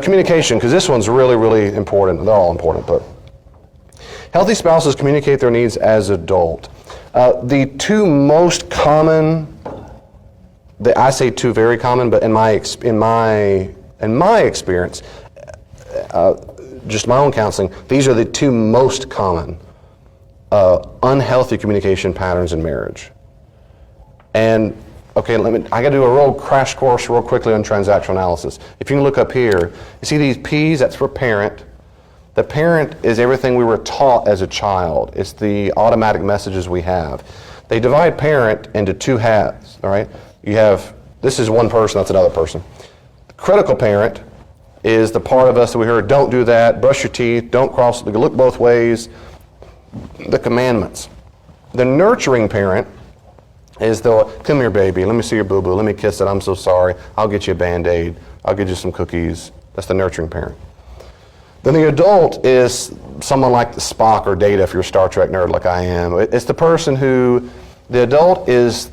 Communication, because this one's really, really important. They're all important, but healthy spouses communicate their needs as adult. The two most common, I say two very common, but in my experience, just my own counseling, these are the two most common unhealthy communication patterns in marriage. And okay, I got to do a real crash course real quickly on transactional analysis. If you can look up here, you see these P's, that's for parent. The parent is everything we were taught as a child. It's the automatic messages we have. They divide parent into two halves, all right? You have, this is one person, that's another person. The critical parent is the part of us that we heard, don't do that, brush your teeth, don't cross, look both ways, the commandments. The nurturing parent is the, come here baby, let me see your boo-boo, let me kiss it, I'm so sorry, I'll get you a Band-Aid, I'll get you some cookies. That's the nurturing parent. Then the adult is someone like Spock or Data if you're a Star Trek nerd like I am. It's the person who, the adult is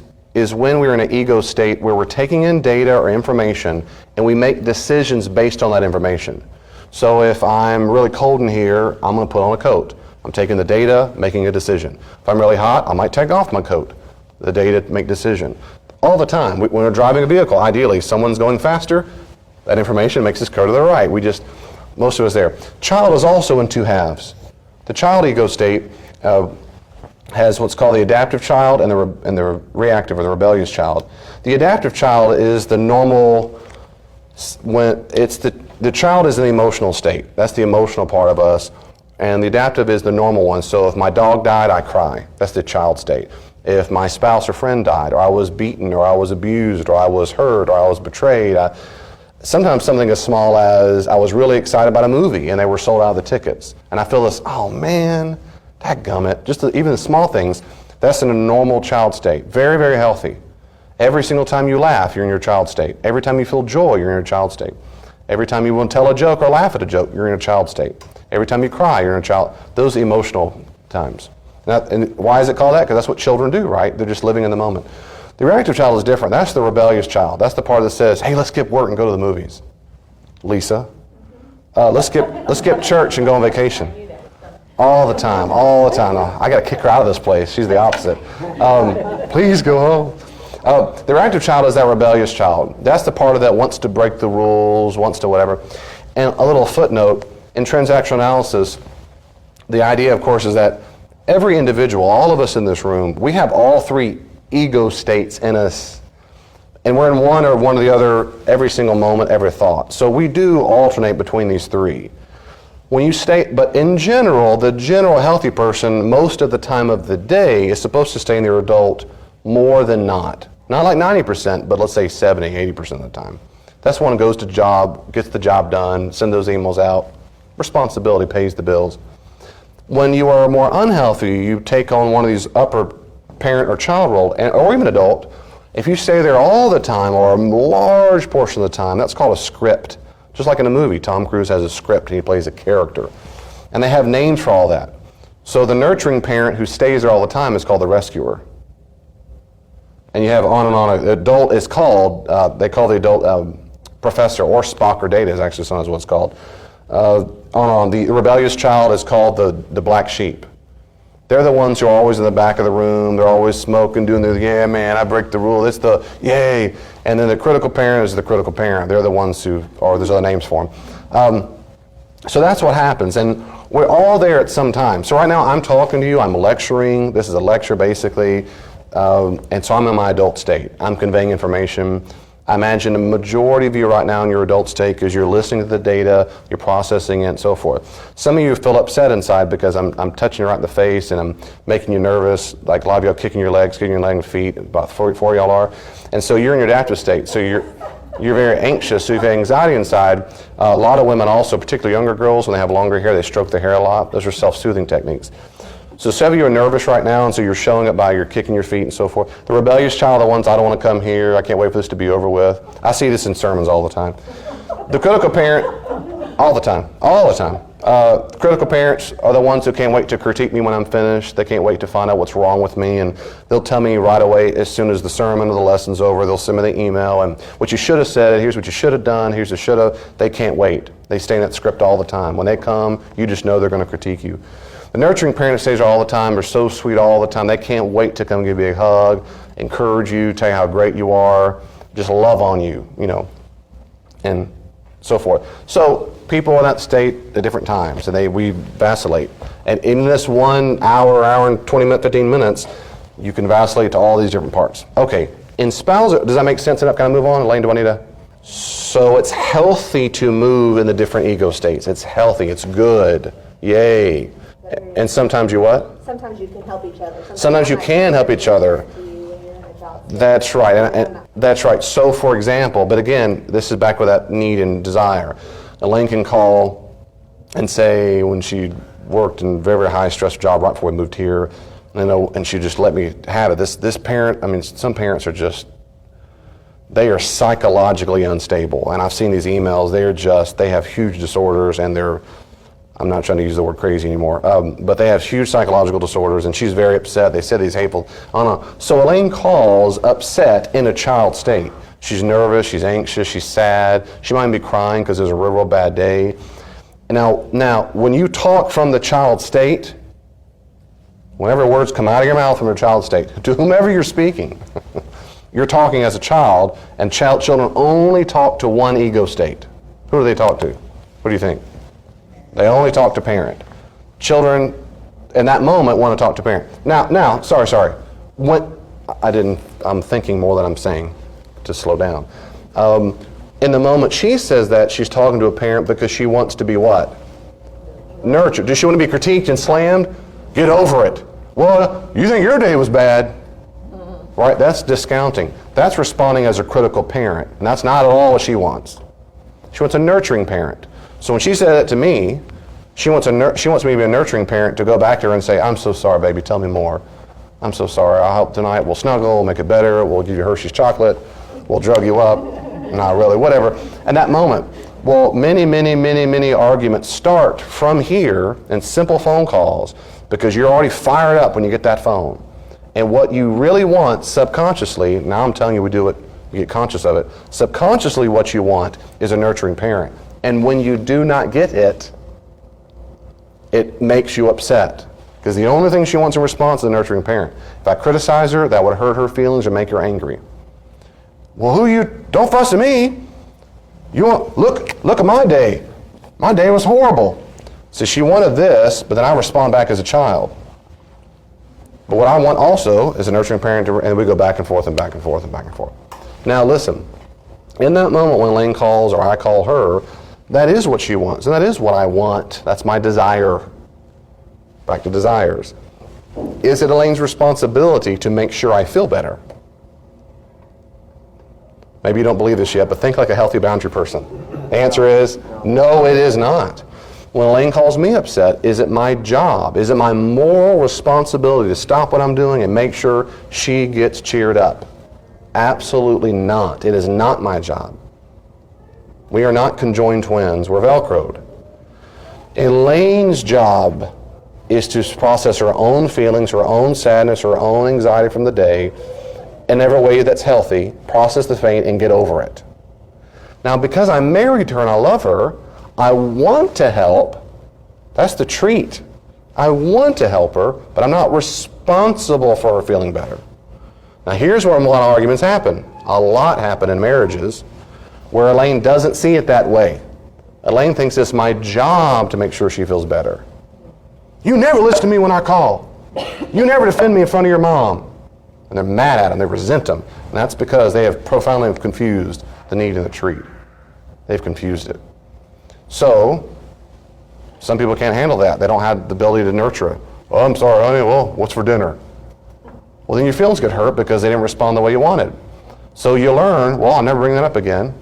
when we're in an ego state where we're taking in data or information and we make decisions based on that information. So if I'm really cold in here, I'm going to put on a coat. I'm taking the data, making a decision. If I'm really hot, I might take off my coat. The data make decision. All the time. When we're driving a vehicle, ideally, someone's going faster, that information makes us go to the right. Most of us there. Child is also in two halves. The child ego state has what's called the adaptive child and the reactive or the rebellious child. The adaptive child is the normal, when it's the child is in the emotional state. That's the emotional part of us. And the adaptive is the normal one. So if my dog died, I cry. That's the child state. If my spouse or friend died, or I was beaten, or I was abused, or I was hurt, or I was betrayed, sometimes something as small as I was really excited about a movie and they were sold out of the tickets. And I feel this, oh man, dadgummit. Even the small things, that's in a normal child state. Very, very healthy. Every single time you laugh, you're in your child state. Every time you feel joy, you're in your child state. Every time you want to tell a joke or laugh at a joke, you're in a child state. Every time you cry, you're in a child. Those are emotional times. And why is it called that? Because that's what children do, right? They're just living in the moment. The reactive child is different. That's the rebellious child. That's the part that says, hey, let's skip work and go to the movies. Lisa, let's skip church and go on vacation. All the time. I got to kick her out of this place. She's the opposite. Please go home. The reactive child is that rebellious child. That's the part of that wants to break the rules, wants to whatever. And a little footnote, in transactional analysis, the idea, of course, is that every individual, all of us in this room, we have all three ego states in us. And we're in one or the other every single moment, every thought. So we do alternate between these three. But in general, the general healthy person, most of the time of the day, is supposed to stay in their adult more than not. Not like 90%, but let's say 70, 80% of the time. That's one goes to job, gets the job done, send those emails out. Responsibility pays the bills. When you are more unhealthy, you take on one of these upper parent or child role, or even adult. If you stay there all the time or a large portion of the time, that's called a script. Just like in a movie, Tom Cruise has a script and he plays a character. And they have names for all that. So the nurturing parent who stays there all the time is called the rescuer. And you have on and on. Adult is called, they call the adult professor or Spock or Data is actually sometimes what it's called. On. The rebellious child is called the black sheep. They're the ones who are always in the back of the room. They're always smoking, doing the, yeah, man, I break the rule. It's the, yay. And then the critical parent is the critical parent. They're the ones who, or there's other names for them. So that's what happens. And we're all there at some time. So right now I'm talking to you. I'm lecturing. This is a lecture basically. And so I'm in my adult state. I'm conveying information. I imagine the majority of you right now in your adult state because you're listening to the data, you're processing it, and so forth. Some of you feel upset inside because I'm touching you right in the face and I'm making you nervous, like a lot of y'all kicking your legs, kicking your legs and feet, about 4 y'all are. And so you're in your adaptive state, so you're very anxious, so you have anxiety inside. A lot of women also, particularly younger girls, when they have longer hair, they stroke their hair a lot. Those are self-soothing techniques. So some of you are nervous right now, and so you're showing it by your kicking your feet and so forth. The rebellious child, the ones, I don't want to come here, I can't wait for this to be over with. I see this in sermons all the time. The critical parent, all the time. Critical parents are the ones who can't wait to critique me when I'm finished. They can't wait to find out what's wrong with me, and they'll tell me right away as soon as the sermon or the lesson's over. They'll send me the email, and what you should have said, here's what you should have done, here's what you should have. They can't wait. They stay in that script all the time. When they come, you just know they're going to critique you. The nurturing parent stays there all the time. They're so sweet all the time. They can't wait to come give you a hug, encourage you, tell you how great you are, just love on you, and so forth. So people in that state at different times, and we vacillate. And in this 1 hour, hour and 20 minutes, 15 minutes, you can vacillate to all these different parts. Okay, in spousal, does that make sense enough? Can I move on? Elaine, do I need to? So it's healthy to move in the different ego states. It's healthy, it's good, yay. And sometimes you what? Sometimes you can help each other. Sometimes you can help each other. That's right, and that's right. So for example, but again, this is back with that need and desire. Elaine can call and say when she worked in a very, very high stress job right before we moved here, and she just let me have it. This parent, some parents are just, they are psychologically unstable. And I've seen these emails, they have huge disorders, and I'm not trying to use the word crazy anymore, but they have huge psychological disorders, and she's very upset. They said these hateful, So Elaine calls upset in a child state. She's nervous, she's anxious, she's sad. She might be crying because it was a real bad day. Now, when you talk from the child state, whenever words come out of your mouth from your child state, to whomever you're speaking, you're talking as a child, and children only talk to one ego state. Who do they talk to? What do you think? They only talk to parent. Children, in that moment, want to talk to parent. Now, sorry. I'm thinking more than I'm saying, to slow down. In the moment she says that, she's talking to a parent because she wants to be what? Nurtured. Does she want to be critiqued and slammed? Get over it. Well, you think your day was bad. Right? That's discounting. That's responding as a critical parent, and that's not at all what she wants. She wants a nurturing parent. So when she said that to me, she wants me to be a nurturing parent to go back to her and say, I'm so sorry, baby, tell me more. I'm so sorry. I hope tonight we'll snuggle, we'll make it better, we'll give you Hershey's chocolate, we'll drug you up. Not really, whatever. And that moment, well, many arguments start from here in simple phone calls because you're already fired up when you get that phone. And what you really want subconsciously, now I'm telling you we do it, you get conscious of it, subconsciously what you want is a nurturing parent. And when you do not get it, it makes you upset. Because the only thing she wants in response is a nurturing parent. If I criticize her, that would hurt her feelings or make her angry. Well, don't fuss at me. Look at my day. My day was horrible. So she wanted this, but then I respond back as a child. But what I want also is a nurturing parent, and we go back and forth and back and forth and back and forth. Now listen, in that moment when Elaine calls or I call her, that is what she wants, and that is what I want. That's my desire. Back to desires. Is it Elaine's responsibility to make sure I feel better? Maybe you don't believe this yet, but think like a healthy boundary person. The answer is, no, it is not. When Elaine calls me upset, is it my job? Is it my moral responsibility to stop what I'm doing and make sure she gets cheered up? Absolutely not. It is not my job. We are not conjoined twins. We're Velcroed. Elaine's job is to process her own feelings, her own sadness, her own anxiety from the day in every way that's healthy, process the pain, and get over it. Now, because I'm married to her and I love her, I want to help. That's the treat. I want to help her, but I'm not responsible for her feeling better. Now, here's where a lot of arguments happen. A lot happen in marriages where Elaine doesn't see it that way. Elaine thinks it's my job to make sure she feels better. You never listen to me when I call. You never defend me in front of your mom. And they're mad at him, they resent him. And that's because they have profoundly confused the need and the treat. They've confused it. So, some people can't handle that. They don't have the ability to nurture it. Oh, I'm sorry, honey, well, what's for dinner? Well, then your feelings get hurt because they didn't respond the way you wanted. So you learn, well, I'll never bring that up again.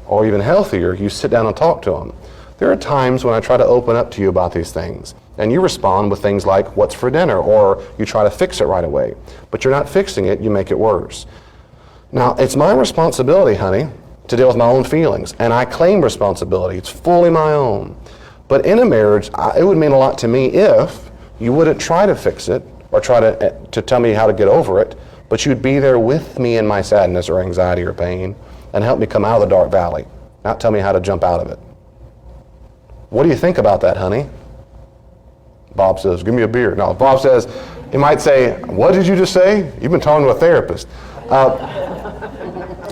Or even healthier, you sit down and talk to them. There are times when I try to open up to you about these things, and you respond with things like, what's for dinner? Or you try to fix it right away. But you're not fixing it, you make it worse. Now, it's my responsibility, honey, to deal with my own feelings, and I claim responsibility. It's fully my own. But in a marriage, it would mean a lot to me if you wouldn't try to fix it or try to tell me how to get over it, but you'd be there with me in my sadness or anxiety or pain and help me come out of the dark valley, not tell me how to jump out of it. What do you think about that, honey? Bob says, give me a beer. No, Bob says, he might say, what did you just say? You've been talking to a therapist.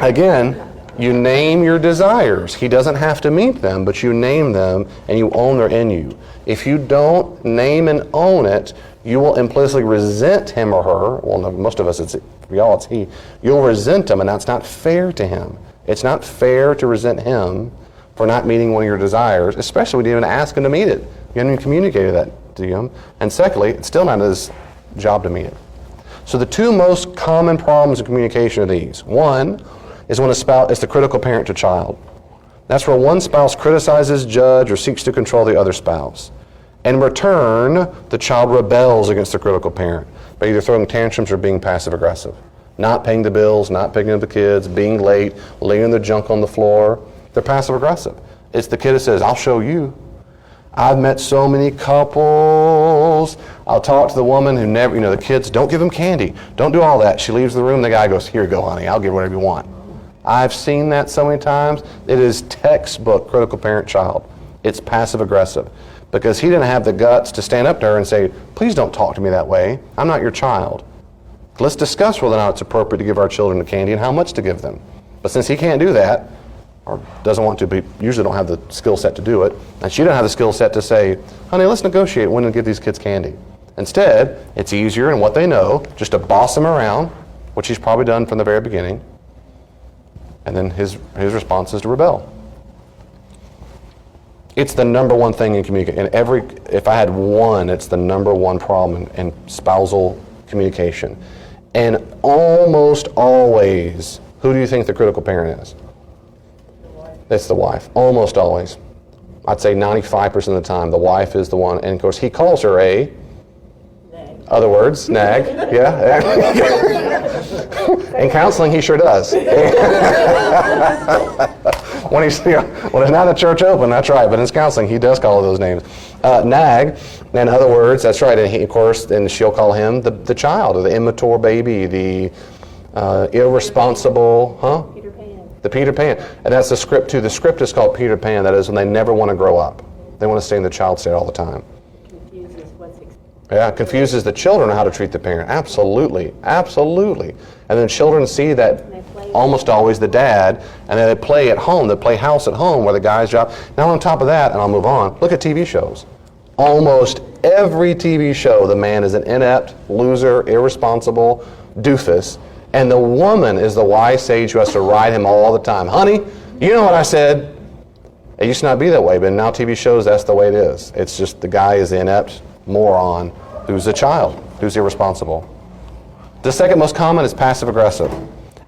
Again, you name your desires. He doesn't have to meet them, but you name them and you own they're in you. If you don't name and own it, you will implicitly resent him or her. Well, no, most of us, for y'all, it's he. You'll resent him, and that's not fair to him. It's not fair to resent him for not meeting one of your desires, especially when you didn't even ask him to meet it. You haven't even communicated that to him. And secondly, it's still not his job to meet it. So the two most common problems in communication are these. One is when a spouse is the critical parent to child. That's where one spouse criticizes, judges, or seeks to control the other spouse. In return, the child rebels against the critical parent by either throwing tantrums or being passive-aggressive. Not paying the bills, not picking up the kids, being late, leaving the junk on the floor. They're passive-aggressive. It's the kid that says, I'll show you. I've met so many couples. I'll talk to the woman who never, the kids, don't give them candy. Don't do all that. She leaves the room, the guy goes, here you go, honey, I'll give whatever you want. I've seen that so many times. It is textbook critical parent-child. It's passive-aggressive. Because he didn't have the guts to stand up to her and say, please don't talk to me that way. I'm not your child. Let's discuss whether or not it's appropriate to give our children the candy and how much to give them. But since he can't do that, or doesn't want to, but usually don't have the skill set to do it, and she doesn't have the skill set to say, honey, let's negotiate when to give these kids candy. Instead, it's easier in what they know just to boss them around, which he's probably done from the very beginning, and then his response is to rebel. It's the number one thing in communication. If I had one, it's the number one problem in spousal communication. And almost always, who do you think the critical parent is? It's the wife. Almost always. I'd say 95% of the time, the wife is the one. And of course, he calls her a nag. Other words, nag. Yeah. In counseling, he sure does. When it's not a church open, that's right, but in his counseling, he does call those names. Nag, in other words, that's right, and he, of course, and she'll call him the child, or the immature baby, the irresponsible, Peter Pan. The Peter Pan. And that's the script, too. The script is called Peter Pan, that is when they never want to grow up. They want to stay in the child state all the time. Confuses what's expected. Yeah, confuses the children on how to treat the parent. Absolutely, absolutely. And then children see that almost always the dad, and then they play at home. They play house at home where the guy's job. Now on top of that, and I'll move on, look at TV shows. Almost every TV show, the man is an inept, loser, irresponsible doofus, and the woman is the wise sage who has to ride him all the time. Honey, you know what I said? It used to not be that way, but now TV shows, that's the way it is. It's just the guy is the inept moron who's a child, who's irresponsible. The second most common is passive-aggressive.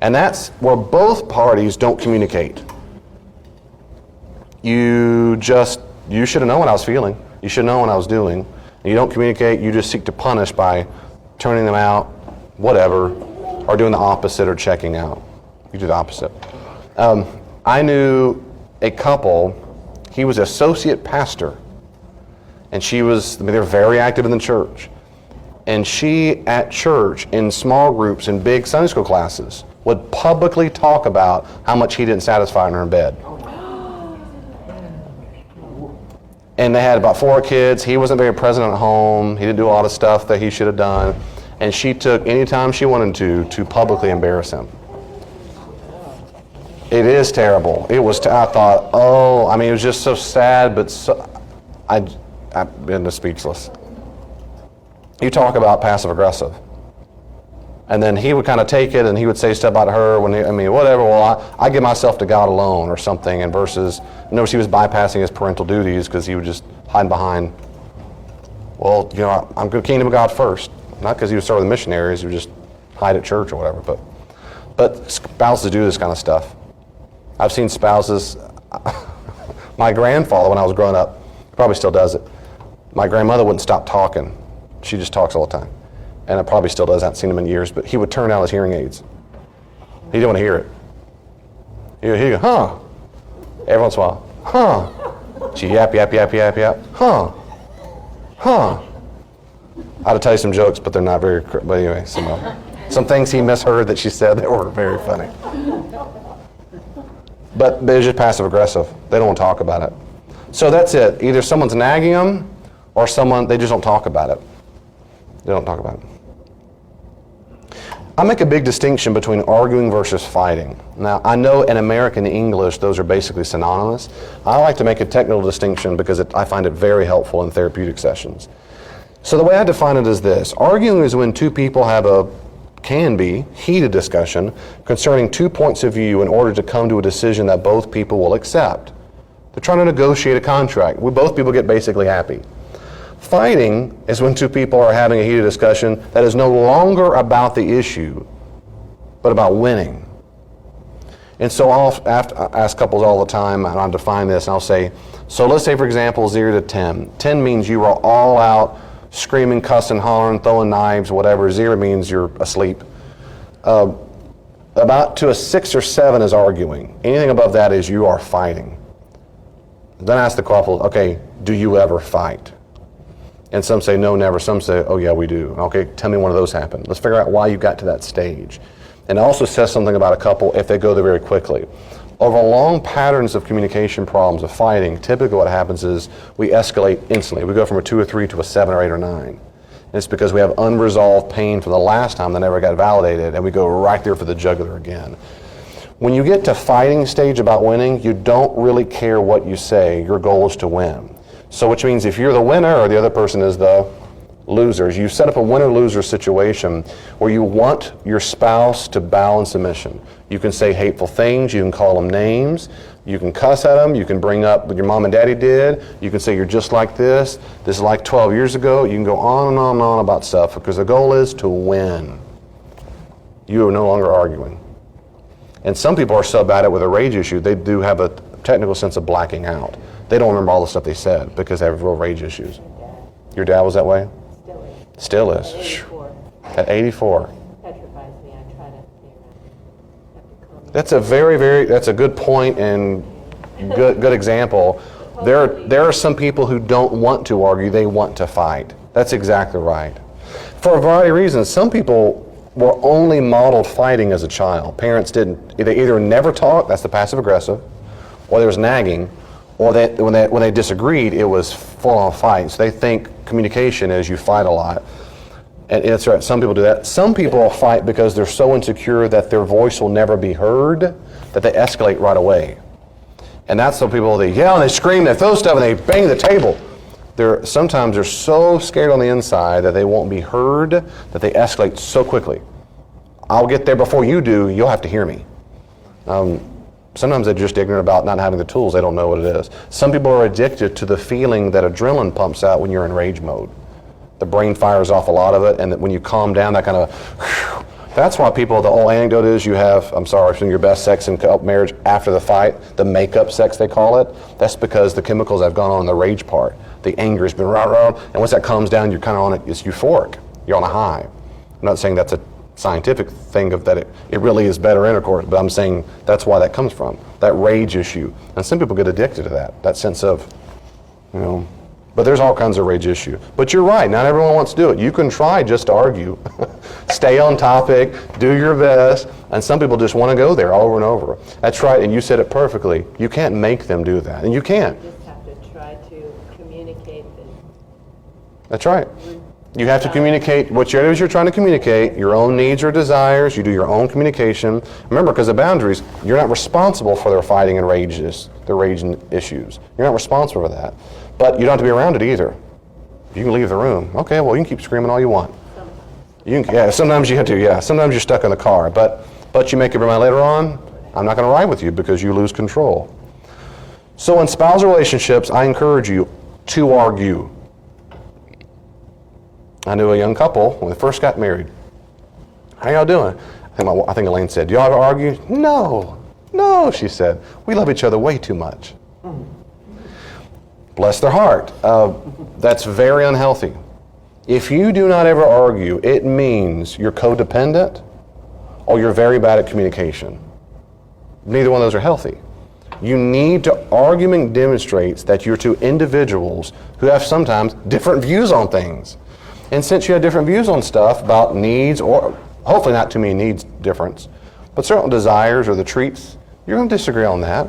And that's where both parties don't communicate. You should have known what I was feeling. You should have known what I was doing. And you don't communicate, you just seek to punish by turning them out, whatever, or doing the opposite or checking out. You do the opposite. I knew a couple, he was associate pastor, and they're very active in the church. And she, at church, in small groups, in big Sunday school classes, would publicly talk about how much he didn't satisfy her in bed. And they had about 4 kids. He wasn't very present at home. He didn't do a lot of stuff that he should have done. And she took any time she wanted to publicly embarrass him. It is terrible. It was, I thought, it was just so sad, but I've been speechless. You talk about passive-aggressive. And then he would kind of take it and he would say stuff about her whatever, well, I give myself to God alone or something, and versus, notice he was bypassing his parental duties because he would just hide behind, I'm good kingdom of God first. Not because he was serving the missionaries, he would just hide at church or whatever, but spouses do this kind of stuff. I've seen spouses, my grandfather when I was growing up, probably still does it. My grandmother wouldn't stop talking. She just talks all the time. And it probably still does. I haven't seen him in years, but he would turn out his hearing aids. He didn't want to hear it. He'd go, huh? Every once in a while, huh? She yap, yap, yap, yap, yap. Huh. I had to tell you some jokes, but they're not very, but anyway, some things he misheard that she said that were very funny. But they're just passive aggressive. They don't want to talk about it. So that's it. Either someone's nagging them or they just don't talk about it. They don't talk about it. I make a big distinction between arguing versus fighting. Now, I know in American English, those are basically synonymous. I like to make a technical distinction because I find it very helpful in therapeutic sessions. So the way I define it is this. Arguing is when two people have can be heated discussion concerning 2 points of view in order to come to a decision that both people will accept. They're trying to negotiate a contract. Both people get basically happy. Fighting is when two people are having a heated discussion that is no longer about the issue, but about winning. And so I'll ask couples all the time, and I'll define this, and I'll say, so let's say, for example, 0 to 10. 10 means you are all out, screaming, cussing, hollering, throwing knives, whatever. 0 means you're asleep. About to a 6 or 7 is arguing. Anything above that is you are fighting. Then I ask the couple, okay, do you ever fight? And some say, no, never. Some say, oh, yeah, we do. Okay, tell me one of those happened. Let's figure out why you got to that stage. And it also says something about a couple if they go there very quickly. Over long patterns of communication problems, of fighting, typically what happens is we escalate instantly. We go from a 2 or 3 to a 7 or 8 or 9. And it's because we have unresolved pain from the last time that never got validated, and we go right there for the jugular again. When you get to fighting stage about winning, you don't really care what you say. Your goal is to win. So which means if you're the winner or the other person is the losers, you set up a winner-loser situation where you want your spouse to bow in submission. You can say hateful things, you can call them names, you can cuss at them, you can bring up what your mom and daddy did, you can say you're just like this is like 12 years ago, you can go on and on and on about stuff because the goal is to win. You are no longer arguing. And some people are so bad at it with a rage issue, they do have a technical sense of blacking out. They don't remember all the stuff they said because they have real rage issues. Your dad was that way? Still is. At 84. At 84. Petrifies me. I try to have to calm That's a good point and good example. There are some people who don't want to argue, they want to fight. That's exactly right. For a variety of reasons. Some people were only modeled fighting as a child. Parents didn't. They either never talked, that's the passive aggressive, or there was nagging, or when they disagreed, it was full-on fight. So they think communication is you fight a lot. And that's right, some people do that. Some people fight because they're so insecure that their voice will never be heard that they escalate right away. And that's some people, they yell and they scream, they throw stuff and they bang the table. Sometimes they're so scared on the inside that they won't be heard that they escalate so quickly. I'll get there before you do, you'll have to hear me. Sometimes they're just ignorant about not having the tools. They don't know what it is. Some people are addicted to the feeling that adrenaline pumps out when you're in rage mode. The brain fires off a lot of it, and that when you calm down, that kind of, that's why the whole anecdote is you have, your best sex in marriage after the fight, the makeup sex they call it. That's because the chemicals have gone on in the rage part. The anger has been rah, and once that calms down, you're kind of on it, it's euphoric. You're on a high. I'm not saying that's a scientific thing of that it really is better intercourse, but I'm saying that's why that comes from, that rage issue. And some people get addicted to that sense of, but there's all kinds of rage issue. But you're right, not everyone wants to do it. You can try just to argue, stay on topic, do your best, and some people just want to go there over and over. That's right, and you said it perfectly. You can't make them do that, and you can't. You just have to try to communicate this. That's right. You have to communicate what it is you're trying to communicate, your own needs or desires. You do your own communication. Remember, because of boundaries, you're not responsible for their fighting and their rage issues. You're not responsible for that. But you don't have to be around it either. You can leave the room. Okay, well, you can keep screaming all you want. Sometimes you have to, yeah. Sometimes you're stuck in the car. But you make up your mind later on, I'm not going to ride with you because you lose control. So in spousal relationships, I encourage you to argue. I knew a young couple when they first got married. How y'all doing? I think Elaine said, do y'all ever argue? No, she said. We love each other way too much. Bless their heart. That's very unhealthy. If you do not ever argue, it means you're codependent or you're very bad at communication. Neither one of those are healthy. Argument demonstrates that you're two individuals who have sometimes different views on things. And since you have different views on stuff about needs, or hopefully not too many needs difference, but certain desires or the treats, you're going to disagree on that.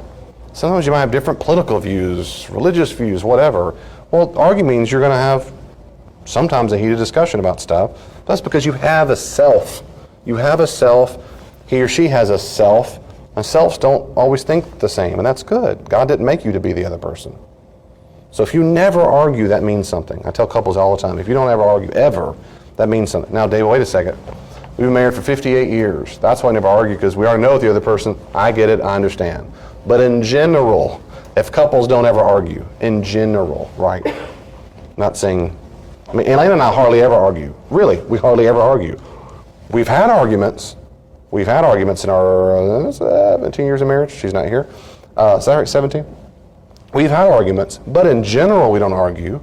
Sometimes you might have different political views, religious views, whatever. Well, arguing means you're going to have sometimes a heated discussion about stuff. That's because you have a self. You have a self. He or she has a self. And selves don't always think the same, and that's good. God didn't make you to be the other person. So if you never argue, that means something. I tell couples all the time, if you don't ever argue, ever, that means something. Now, Dave, wait a second. We've been married for 58 years. That's why I never argue, because we already know the other person. I get it, I understand. But in general, if couples don't ever argue, in general, right? Not saying, Elaine and I hardly ever argue. Really, we hardly ever argue. We've had arguments. We've had arguments in our 17 years of marriage. She's not here. Is that right, 17? We've had arguments, but in general, we don't argue.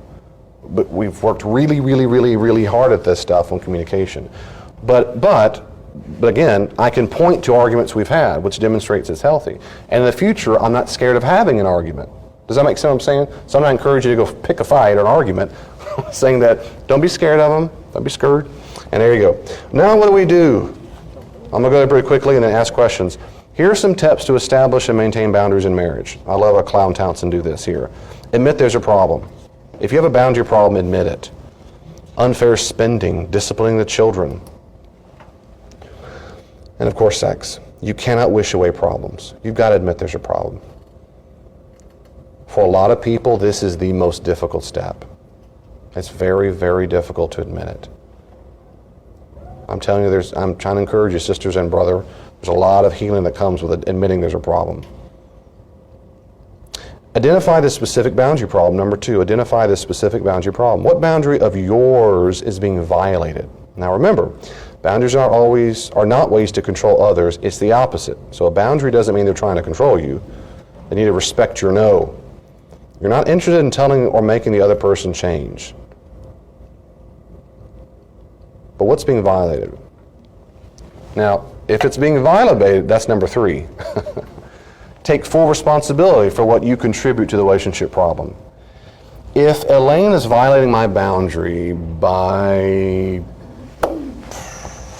But we've worked really, really, really, really hard at this stuff on communication. But again, I can point to arguments we've had, which demonstrates it's healthy. And in the future, I'm not scared of having an argument. Does that make sense what I'm saying? So I'm not encouraging you to go pick a fight or an argument, saying that don't be scared of them, don't be scared. And there you go. Now what do? I'm going to go there pretty quickly and then ask questions. Here are some tips to establish and maintain boundaries in marriage. I love how Clown Townsend do this here. Admit there's a problem. If you have a boundary problem, admit it. Unfair spending, disciplining the children. And of course, sex. You cannot wish away problems. You've got to admit there's a problem. For a lot of people, this is the most difficult step. It's very, very difficult to admit it. I'm telling you, I'm trying to encourage you, sisters and brother, there's a lot of healing that comes with admitting there's a problem. Identify the specific boundary problem. Number 2, identify the specific boundary problem. What boundary of yours is being violated? Now remember, boundaries are not ways to control others, it's the opposite. So a boundary doesn't mean they're trying to control you. They need to respect your no. You're not interested in telling or making the other person change. But what's being violated? Now, if it's being violated, that's number 3. Take full responsibility for what you contribute to the relationship problem. If Elaine is violating my boundary by,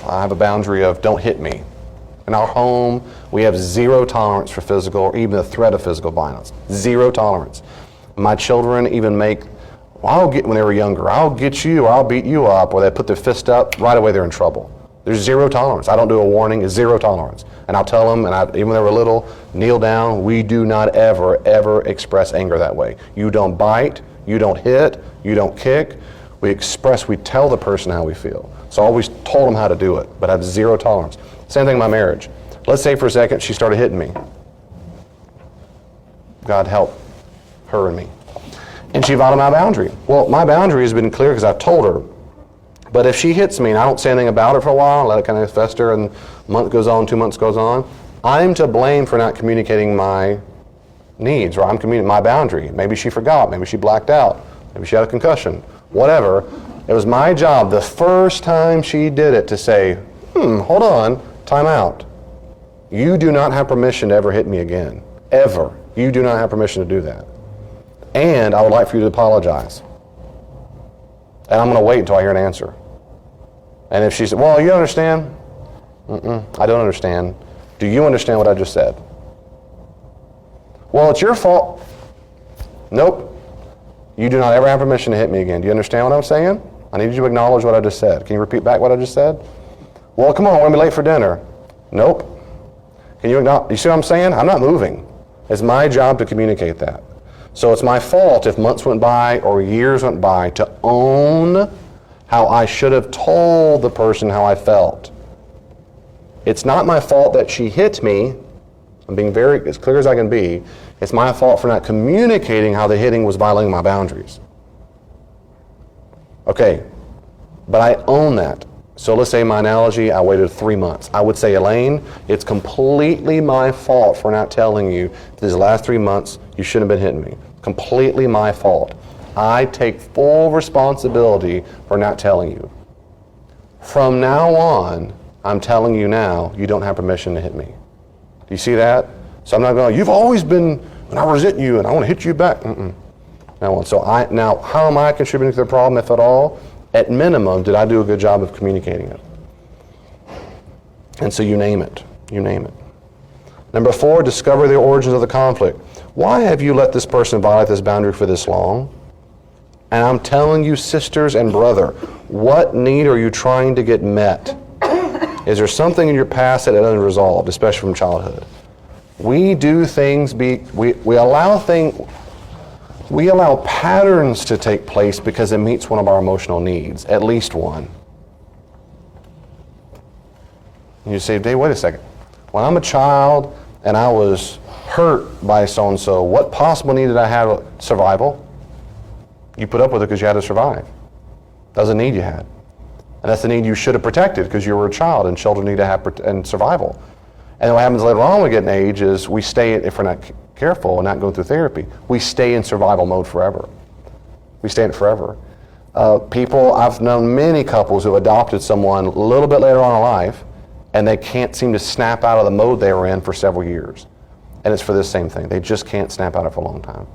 I have a boundary of don't hit me. In our home, we have 0 tolerance for physical or even the threat of physical violence. 0 tolerance. My children even when they were younger, I'll get you or I'll beat you up, or they put their fist up, right away they're in trouble. There's 0 tolerance. I don't do a warning, it's 0 tolerance. And I'll tell them, even when they were little, kneel down. We do not ever express anger that way. You don't bite, you don't hit, you don't kick. We tell the person how we feel. So I always told them how to do it, but I have 0 tolerance. Same thing in my marriage. Let's say for a second she started hitting me. God help her and me. And she violated my boundary. Well, my boundary has been clear because I've told her. But if she hits me and I don't say anything about it for a while, let it kind of fester, and a month goes on, 2 months goes on, I'm to blame for not communicating my needs, or I'm communicating my boundary. Maybe she forgot, maybe she blacked out, maybe she had a concussion, whatever. It was my job the first time she did it to say, hold on, time out. You do not have permission to ever hit me again, ever. You do not have permission to do that. And I would like for you to apologize. And I'm going to wait until I hear an answer. And if she said, well, you understand? I don't understand. Do you understand what I just said? Well, it's your fault. Nope. You do not ever have permission to hit me again. Do you understand what I'm saying? I need you to acknowledge what I just said. Can you repeat back what I just said? Well, come on, we're going to be late for dinner. Nope. Can you acknowledge? You see what I'm saying? I'm not moving. It's my job to communicate that. So it's my fault if months went by or years went by to own how I should have told the person how I felt. It's not my fault that she hit me. I'm being very as clear as I can be. It's my fault for not communicating how the hitting was violating my boundaries. Okay, but I own that. So let's say my analogy, I waited 3 months. I would say, Elaine, it's completely my fault for not telling you these last 3 months you shouldn't have been hitting me. Completely my fault. I take full responsibility for not telling you. From now on, I'm telling you now, you don't have permission to hit me. Do you see that? So I'm not going, you've always been, and I resent you, and I want to hit you back. Now, now, how am I contributing to the problem, if at all? At minimum, did I do a good job of communicating it? And so you name it. You name it. Number 4, discover the origins of the conflict. Why have you let this person violate this boundary for this long? And I'm telling you, sisters and brother, what need are you trying to get met? Is there something in your past that isn't resolved, especially from childhood? We do things, we allow patterns to take place because it meets one of our emotional needs, at least one. And you say, Dave, wait a second. When I'm a child and I was hurt by so-and-so, what possible need did I have? Survival. You put up with it because you had to survive. That was a need you had. And that's the need you should have protected because you were a child, and children need to have and survival. And then what happens later on when we get in age is we stay, if we're not careful and not going through therapy, we stay in survival mode forever. We stay in it forever. I've known many couples who adopted someone a little bit later on in life, and they can't seem to snap out of the mode they were in for several years. And it's for this same thing. They just can't snap out of it for a long time.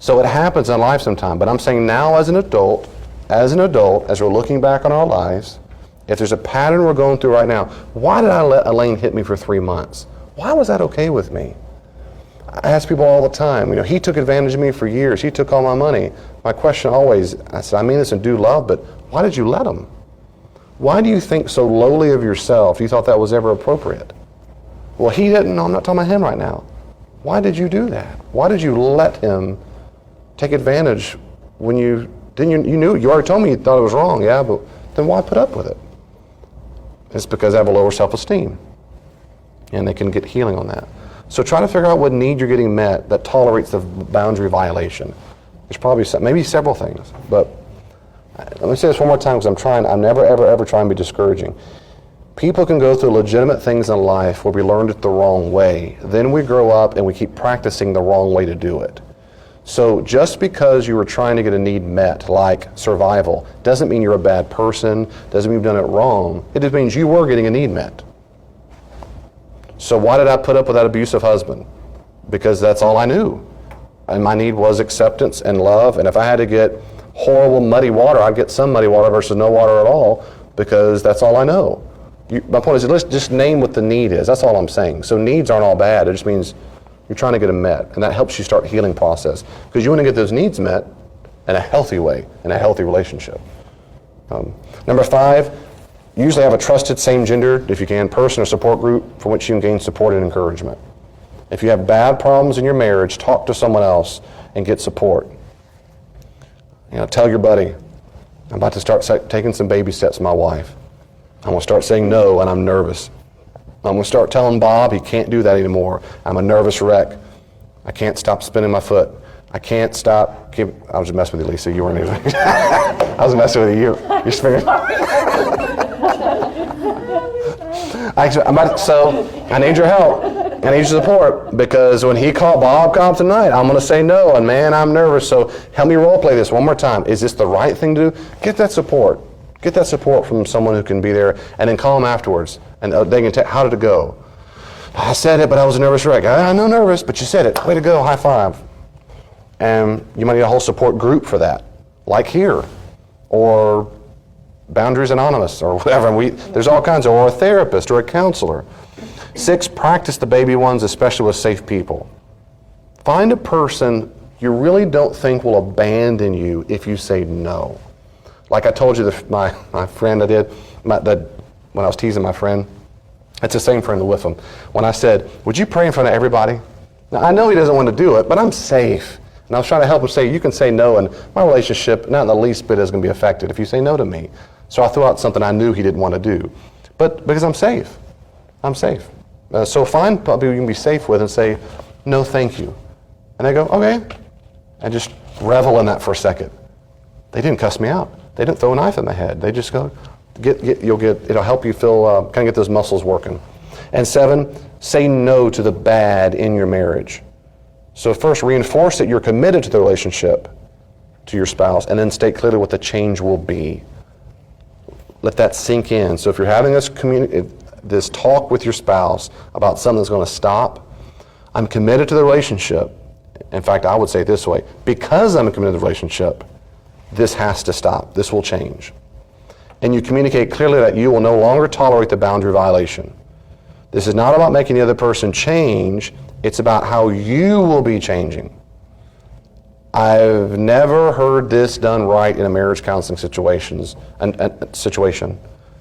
So it happens in life sometime, but I'm saying now as an adult, as we're looking back on our lives, if there's a pattern we're going through right now, why did I let Elaine hit me for 3 months? Why was that okay with me? I ask people all the time, he took advantage of me for years. He took all my money. My question always, I said, I mean this in due love, but why did you let him? Why do you think so lowly of yourself you thought that was ever appropriate? Well, he didn't. No, I'm not talking about him right now. Why did you do that? Why did you let him take advantage when you knew, you already told me you thought it was wrong, yeah, but then why put up with it? It's because I have a lower self-esteem, and they can get healing on that. So try to figure out what need you're getting met that tolerates the boundary violation. There's probably maybe several things, but let me say this one more time because I'm never, ever trying to be discouraging. People can go through legitimate things in life where we learned it the wrong way. Then we grow up and we keep practicing the wrong way to do it. So just because you were trying to get a need met, like survival, doesn't mean you're a bad person, doesn't mean you've done it wrong. It just means you were getting a need met. So why did I put up with that abusive husband? Because that's all I knew. And my need was acceptance and love, and if I had to get horrible muddy water, I'd get some muddy water versus no water at all, because that's all I know. My point is, let's just name what the need is. That's all I'm saying. So needs aren't all bad. It just means you're trying to get them met, and that helps you start the healing process, because you want to get those needs met in a healthy way, in a healthy relationship. Number 5, usually have a trusted same-gender, if you can, person or support group from which you can gain support and encouragement. If you have bad problems in your marriage, talk to someone else and get support. Tell your buddy, I'm about to start taking some baby steps with my wife. I'm going to start saying no, and I'm nervous. I'm going to start telling Bob he can't do that anymore. I'm a nervous wreck. I can't stop spinning my foot. I can't stop. I was just messing with you, Lisa. You weren't even. I was messing with you. You're spinning. So I need your help. I need your support, because when Bob comes tonight, I'm going to say no, and man, I'm nervous. So help me role play this one more time. Is this the right thing to do? Get that support. Get that support from someone who can be there, and then call them afterwards, and they can tell, how did it go? I said it, but I was a nervous wreck. I'm not nervous, but you said it. Way to go, high five. And you might need a whole support group for that, like here, or Boundaries Anonymous, or whatever. There's all kinds, or a therapist, or a counselor. 6, practice the baby ones, especially with safe people. Find a person you really don't think will abandon you if you say no. Like I told you, my friend I did, when I was teasing my friend, it's the same friend with him. When I said, would you pray in front of everybody? Now, I know he doesn't want to do it, but I'm safe. And I was trying to help him say, you can say no, and my relationship, not in the least bit, is going to be affected if you say no to me. So I threw out something I knew he didn't want to do. But because I'm safe. I'm safe. So find people you can be safe with and say, no, thank you. And they go, okay. And just revel in that for a second. They didn't cuss me out. They didn't throw a knife in my head. They just go, it'll help you feel, kind of get those muscles working. And 7, say no to the bad in your marriage. So first, reinforce that you're committed to the relationship, to your spouse, and then state clearly what the change will be. Let that sink in. So if you're having this talk with your spouse about something that's going to stop, I'm committed to the relationship. In fact, I would say it this way, because I'm committed to the relationship, this has to stop. This will change. And you communicate clearly that you will no longer tolerate the boundary violation. This is not about making the other person change. It's about how you will be changing. I've never heard this done right in a marriage counseling situation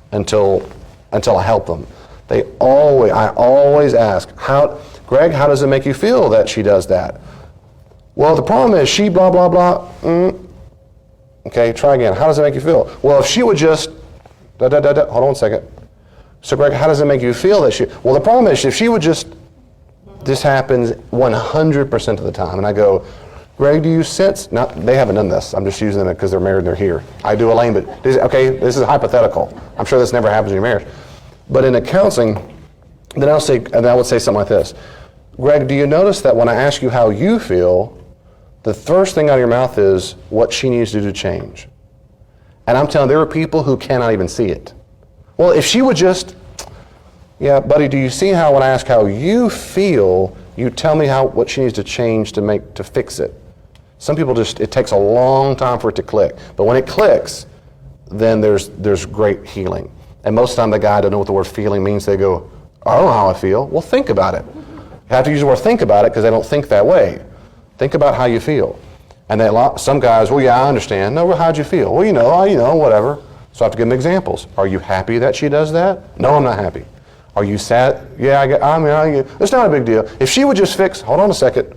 until I help them. I always ask, Greg, how does it make you feel that she does that? Well, the problem is she blah, blah, blah. Okay, try again. How does it make you feel? Well, if she would just, hold on a second. So Greg, how does it make you feel that she, well, the problem is if she would just, this happens 100% of the time. And I go, Greg, do you sense, they haven't done this. I'm just using them because they're married and they're here. I do Elaine, but this is hypothetical. I'm sure this never happens in your marriage. But in a counseling, then I would say something like this. Greg, do you notice that when I ask you how you feel, the first thing out of your mouth is what she needs to do to change? And I'm telling you, there are people who cannot even see it. Well, if she would just, yeah, buddy, do you see how when I ask how you feel, you tell me what she needs to change to fix it? Some people it takes a long time for it to click. But when it clicks, then there's great healing. And most of the time the guy doesn't know what the word feeling means. They go, I don't know how I feel. Well, think about it. You have to use the word think about it because they don't think that way. Think about how you feel. And some guys, well, yeah, I understand. No, well, how'd you feel? Well, you know, whatever. So I have to give them examples. Are you happy that she does that? No, I'm not happy. Are you sad? Yeah, it's not a big deal. If she would just hold on a second.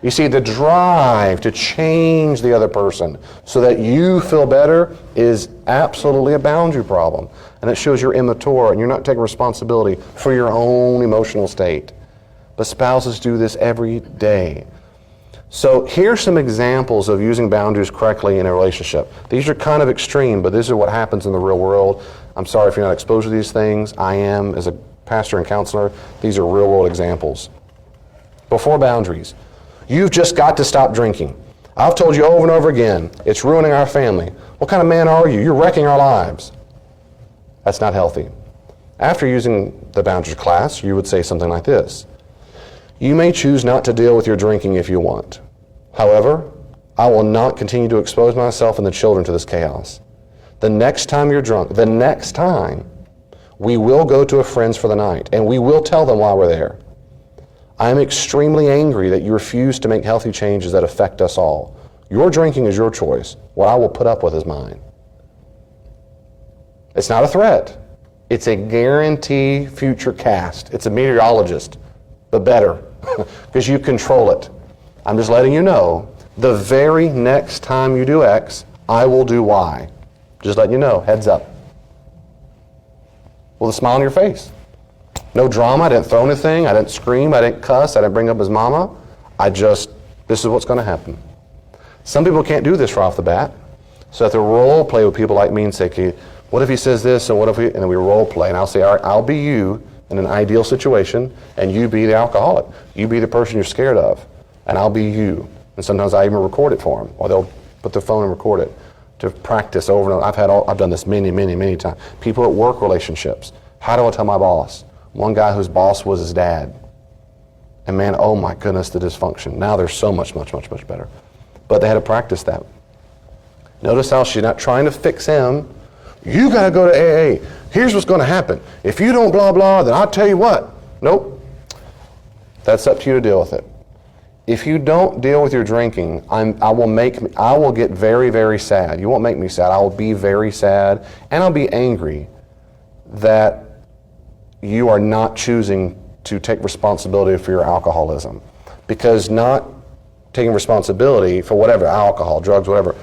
You see, the drive to change the other person so that you feel better is absolutely a boundary problem. And it shows you're immature and you're not taking responsibility for your own emotional state. But spouses do this every day. So here's some examples of using boundaries correctly in a relationship. These are kind of extreme, but this is what happens in the real world. I'm sorry if you're not exposed to these things. I am, as a pastor and counselor. These are real world examples. Before boundaries, you've just got to stop drinking. I've told you over and over again, it's ruining our family. What kind of man are you? You're wrecking our lives. That's not healthy. After using the boundaries class, you would say something like this. You may choose not to deal with your drinking if you want. However, I will not continue to expose myself and the children to this chaos. The next time you're drunk, we will go to a friend's for the night, and we will tell them why we're there. I am extremely angry that you refuse to make healthy changes that affect us all. Your drinking is your choice. What I will put up with is mine. It's not a threat. It's a guarantee future cast. It's a meteorologist, but better, because you control it. I'm just letting you know, the very next time you do X, I will do Y. Just letting you know, heads up. With a smile on your face. No drama, I didn't throw anything, I didn't scream, I didn't cuss, I didn't bring up his mama. This is what's going to happen. Some people can't do this right off the bat. So if they role play with people like me and say, okay, what if he says this, and and then we role play, and I'll say, all right, I'll be you in an ideal situation, and you be the alcoholic. You be the person you're scared of, and I'll be you. And sometimes I even record it for them, or they'll put their phone and record it to practice over and over. I've done this many, many, many times. People at work relationships. How do I tell my boss? One guy whose boss was his dad. And man, oh my goodness, the dysfunction. Now they're so much, much, much, much better. But they had to practice that. Notice how she's not trying to fix him. You got to go to AA. Here's what's going to happen. If you don't blah, blah, then I'll tell you what. Nope. That's up to you to deal with it. If you don't deal with your drinking, I will get very, very sad. You won't make me sad. I will be very sad, and I'll be angry that you are not choosing to take responsibility for your alcoholism. Because not taking responsibility for whatever, alcohol, drugs, whatever,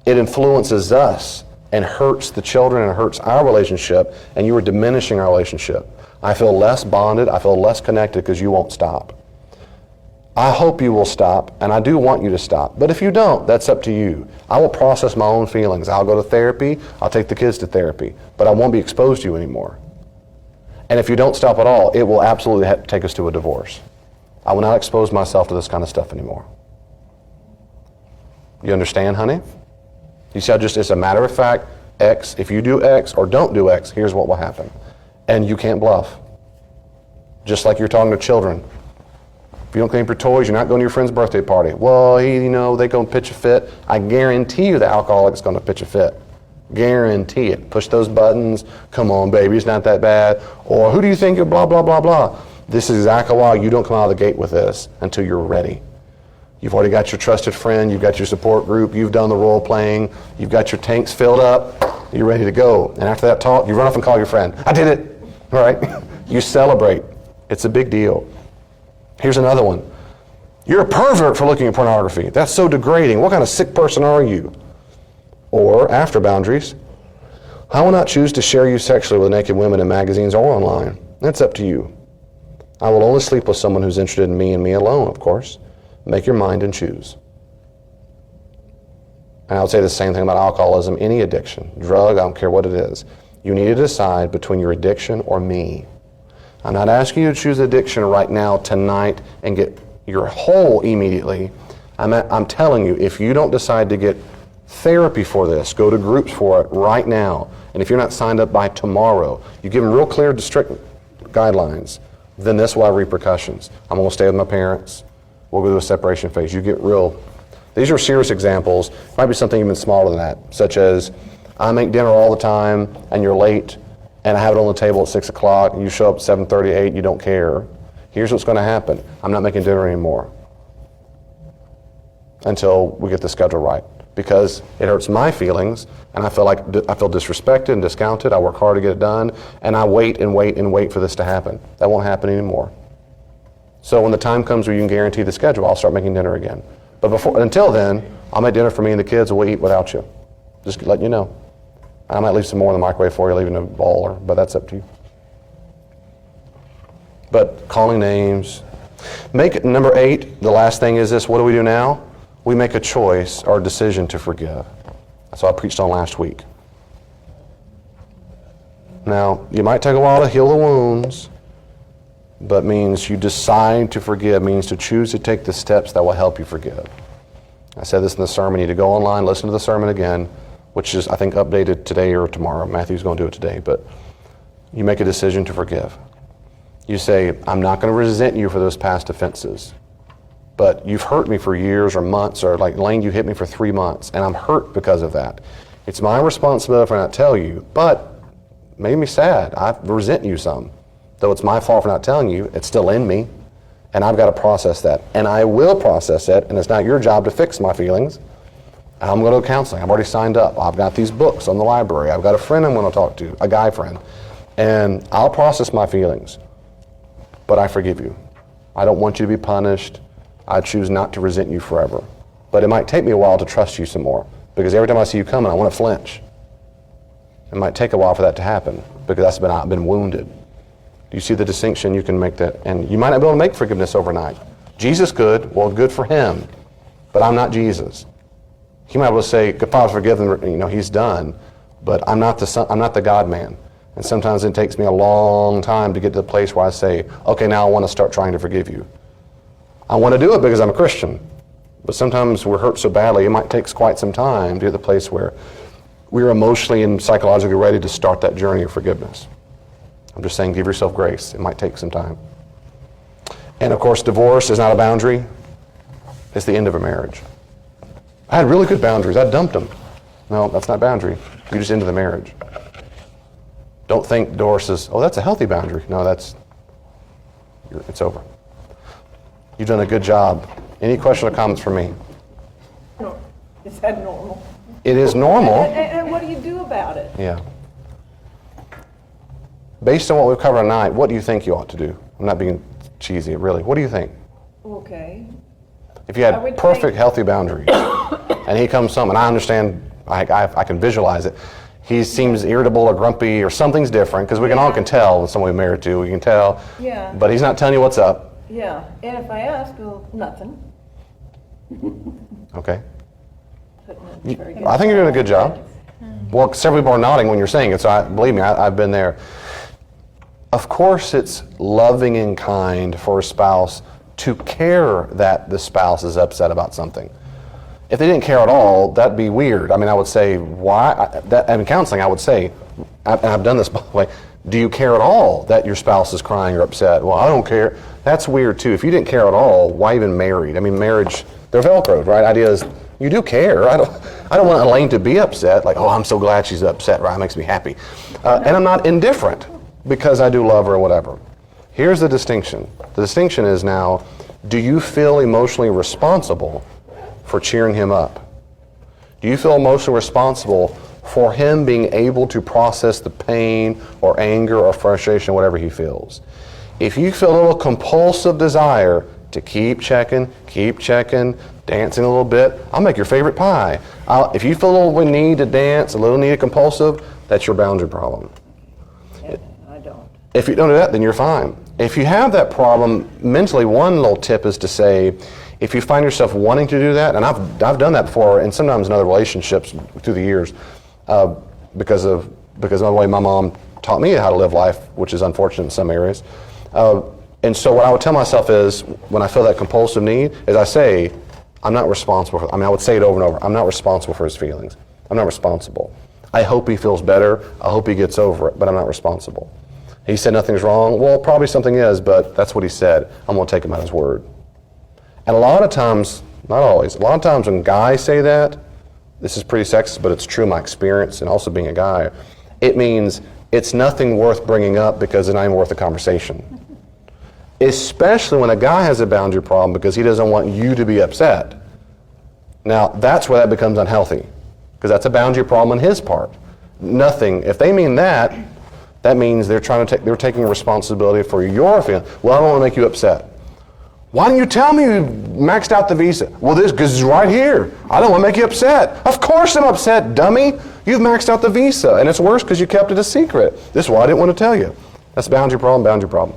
it influences us and hurts the children and hurts our relationship, and you are diminishing our relationship. I feel less bonded, I feel less connected because you won't stop. I hope you will stop, and I do want you to stop. But if you don't, that's up to you. I will process my own feelings. I'll go to therapy, I'll take the kids to therapy, but I won't be exposed to you anymore. And if you don't stop at all, it will absolutely take us to a divorce. I will not expose myself to this kind of stuff anymore. You understand, honey? You see how it's a matter of fact, X, if you do X or don't do X, here's what will happen. And you can't bluff. Just like you're talking to children. If you don't clean up your toys, you're not going to your friend's birthday party. Well, they going to pitch a fit. I guarantee you the alcoholic's going to pitch a fit. Guarantee it. Push those buttons. Come on, baby, it's not that bad. Or who do you think you're blah, blah, blah, blah. This is exactly why you don't come out of the gate with this until you're ready. You've already got your trusted friend. You've got your support group. You've done the role playing. You've got your tanks filled up. You're ready to go. And after that talk, you run off and call your friend. I did it. All right? You celebrate. It's a big deal. Here's another one. You're a pervert for looking at pornography. That's so degrading. What kind of sick person are you? Or, after boundaries, I will not choose to share you sexually with naked women in magazines or online. That's up to you. I will only sleep with someone who's interested in me and me alone, of course. Make your mind and choose. And I would say the same thing about alcoholism, any addiction, drug, I don't care what it is. You need to decide between your addiction or me. I'm not asking you to choose addiction right now, tonight, and get your whole immediately. I'm telling you, if you don't decide to get therapy for this, go to groups for it right now, and if you're not signed up by tomorrow, you give them real clear, strict guidelines, then this will have repercussions. I'm going to stay with my parents. We'll go through a separation phase. You get real. These are serious examples. It might be something even smaller than that, such as I make dinner all the time, and you're late, and I have it on the table at 6 o'clock, and you show up at 7:30, 8, you don't care. Here's what's going to happen. I'm not making dinner anymore until we get the schedule right, because it hurts my feelings, and I feel disrespected and discounted. I work hard to get it done, and I wait and wait and wait for this to happen. That won't happen anymore. So when the time comes where you can guarantee the schedule, I'll start making dinner again. But until then, I'll make dinner for me and the kids, and we'll eat without you. Just letting you know. I might leave some more in the microwave for you, leave in a bowl, but that's up to you. But calling names. Number 8, the last thing is this, what do we do now? We make a choice or a decision to forgive. That's what I preached on last week. Now, you might take a while to heal the wounds, but means you decide to forgive, means to choose to take the steps that will help you forgive. I said this in the sermon. You need to go online, listen to the sermon again, which is, I think, updated today or tomorrow. Matthew's going to do it today, but you make a decision to forgive. You say, I'm not going to resent you for those past offenses, but you've hurt me for years or months, or like Lane, you hit me for 3 months, and I'm hurt because of that. It's my responsibility if I not tell you, but it made me sad. I resent you some. Though it's my fault for not telling you, it's still in me, and I've got to process that. And I will process it, and it's not your job to fix my feelings. I'm going to go to counseling. I've already signed up. I've got these books on the library. I've got a friend I'm going to talk to, a guy friend, and I'll process my feelings. But I forgive you. I don't want you to be punished. I choose not to resent you forever. But it might take me a while to trust you some more, because every time I see you coming, I want to flinch. It might take a while for that to happen, because I've been wounded. Do you see the distinction? You can make that, and you might not be able to make forgiveness overnight. Jesus could. Well, good for him, but I'm not Jesus. He might be able to say, Father, forgive them. He's done, but I'm not the son, I'm not the God man. And sometimes it takes me a long time to get to the place where I say, okay, now I want to start trying to forgive you. I want to do it because I'm a Christian, but sometimes we're hurt so badly, it might take quite some time to get to the place where we're emotionally and psychologically ready to start that journey of forgiveness. I'm just saying, give yourself grace. It might take some time. And of course, divorce is not a boundary. It's the end of a marriage. I had really good boundaries. I dumped them. No, that's not boundary. You just ended the marriage. Don't think divorce is, that's a healthy boundary. No, it's over. You've done a good job. Any question or comments from me? No. Is that normal? It is normal. And what do you do about it? Yeah. Based on what we've covered tonight, what do you think you ought to do? I'm not being cheesy, really. What do you think? Okay. If you had perfect, healthy boundaries, and he comes and I understand, I can visualize it. He seems irritable or grumpy or something's different, because we all can tell when someone we're married to, we can tell. Yeah. But he's not telling you what's up. Yeah. And if I ask, nothing. Okay. I think you're doing a good job. Well, several people are nodding when you're saying it, so believe me, I've been there. Of course, it's loving and kind for a spouse to care that the spouse is upset about something. If they didn't care at all, that'd be weird. I mean, I would say, why? In counseling, I would say, and I've done this by the way, Do you care at all that your spouse is crying or upset? Well, I don't care. That's weird too. If you didn't care at all, why even married? I mean, marriage, they're Velcroed, right? Idea is, you do care. I don't want Elaine to be upset, like, oh, I'm so glad she's upset, right? It makes me happy. And I'm not indifferent because I do love her or whatever. Here's the distinction. The distinction is now, do you feel emotionally responsible for cheering him up? Do you feel emotionally responsible for him being able to process the pain or anger or frustration, whatever he feels? If you feel a little compulsive desire to keep checking, dancing a little bit, I'll make your favorite pie. If you feel a little need to dance, a little need of compulsive, that's your boundary problem. Yeah, I don't. If you don't do that, then you're fine. If you have that problem, mentally, one little tip is to say, if you find yourself wanting to do that, and I've done that before, and sometimes in other relationships through the years, because of the way my mom taught me how to live life, which is unfortunate in some areas. And so what I would tell myself is, when I feel that compulsive need, is I say, I'm not responsible for, I would say it over and over, I'm not responsible for his feelings. I'm not responsible. I hope he feels better. I hope he gets over it, but I'm not responsible. He said nothing's wrong. Well, probably something is, but that's what he said. I'm going to take him at his word. And a lot of times, not always, a lot of times when guys say that, this is pretty sexist, but it's true in my experience and also being a guy, it means it's nothing worth bringing up because it's not even worth the conversation. Especially when a guy has a boundary problem because he doesn't want you to be upset. Now, that's where that becomes unhealthy, because that's a boundary problem on his part. Nothing, if they mean that, that means they're taking responsibility for your feelings. Well, I don't want to make you upset. Why didn't you tell me you maxed out the visa? Well, because it's right here. I don't want to make you upset. Of course I'm upset, dummy. You've maxed out the visa, and it's worse because you kept it a secret. This is why I didn't want to tell you. That's boundary problem.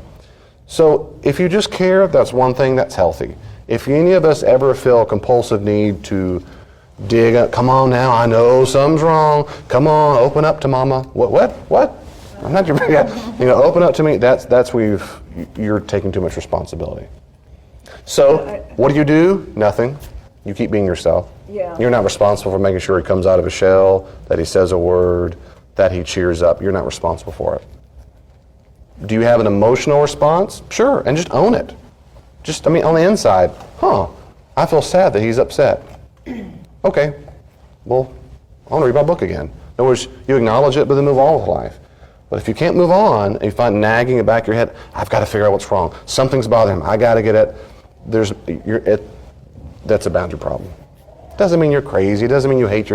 So if you just care, that's one thing, that's healthy. If any of us ever feel a compulsive need to dig up, come on now, I know something's wrong. Come on, open up to mama. What? I'm not your, open up to me. That's where you're taking too much responsibility. So, what do? Nothing. You keep being yourself. Yeah. You're not responsible for making sure he comes out of his shell, that he says a word, that he cheers up. You're not responsible for it. Do you have an emotional response? Sure, and just own it. On the inside, I feel sad that he's upset. Okay, well, I want to read my book again. In other words, you acknowledge it, but then move on with life. But if you can't move on, and you find nagging in the back of your head, I've got to figure out what's wrong. Something's bothering him. I got to get it. That's a boundary problem. Doesn't mean you're crazy. Doesn't mean you hate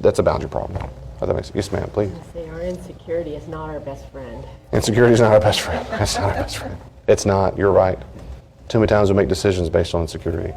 that's a boundary problem. That makes sense. Yes, ma'am, please. Say our insecurity is not our best friend. Insecurity is not our best friend. It's not our best friend. It's not. You're right. Too many times we make decisions based on insecurity.